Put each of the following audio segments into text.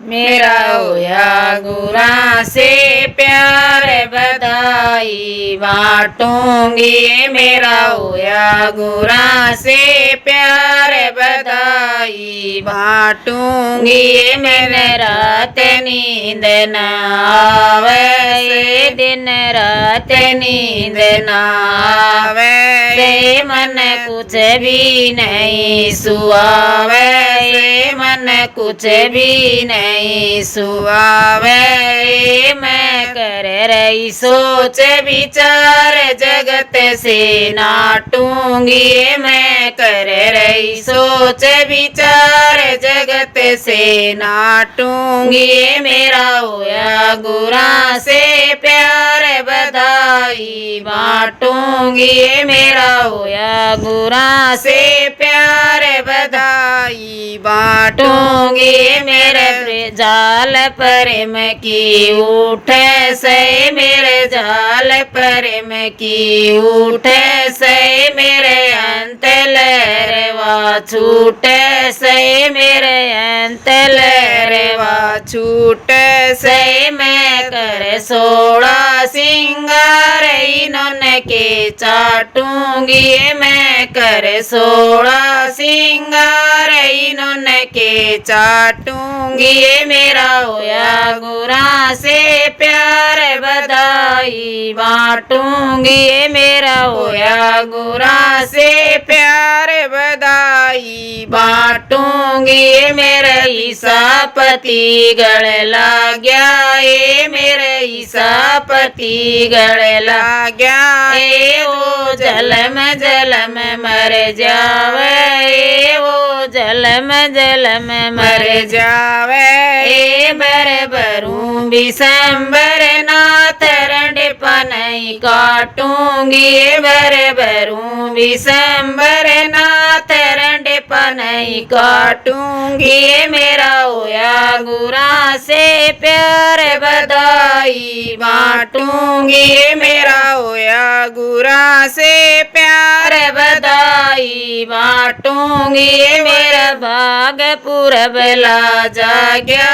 मेरा होया गुरा से प्यार बधाई बांटूंगी। मेरा होया गुरा से प्यार बधाई बांटूंगी। मैंने रात नींद न आवे, दिन रात नींद न आवे, से मन कुछ भी नहीं सुआवे, मन कुछ भी नहीं सुआवे। मैं कर रही सोच विचार जगत से नाटूंगी। मैं कर रही सोच विचार जगत से नाटूंगी। मेरा होया गुरा से प्यार बधाई बांटूंगी। मेरा होया गुरा से प्यार बधाई बांटूंगी। मेरे जाल प्रेम की उठे से, मेरे जाल प्रेम की उठे से, मेरे अंत लहरवा छूटे से, मेरे अंत लहरवा छूटे से। मैं कर सोड़ा सिंगार इन्होंने के चाटूंगी। मैं कर सोड़ा सिंगार इन्होंने के चाटूंगी। मेरा होया गुरा से प्यार बधाई बांटूंगी। मेरा होया गुरा से प्यार बधाई बांटूंगी। मेरे ईसापति गड़ लग गया, मेरे ईसापति गड़ लग गया। वो जलम जलम मर जावे, वो जलम जलम मर जावे। बर बरू बिसंबर नाथ रंड पनई काटूंगी। बर बरू बिसंबर नाथ रंड पनई काटूंगी। मेरा होया गुरा से प्यार बधाई बांटूंगी। मेरा होया गुरा से प्यार बधाई बांटूंगी। मेरा भाग पूरब ला जाग्या,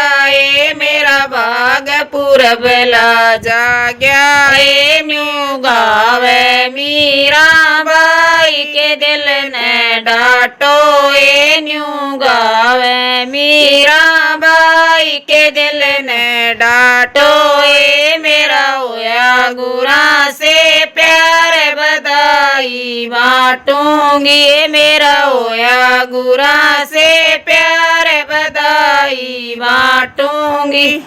मेरा भाग पूरब ला जाग्या। न्यू गावे मीरा बाई के दिल ने डांटो। न्यू गावे मीरा बाई के दिल ने डांटो। मेरा होया गुरा से प्यार बधाई बांटूंगी। मेरा होया गुरा से प्यार बधाई बांटूंगी।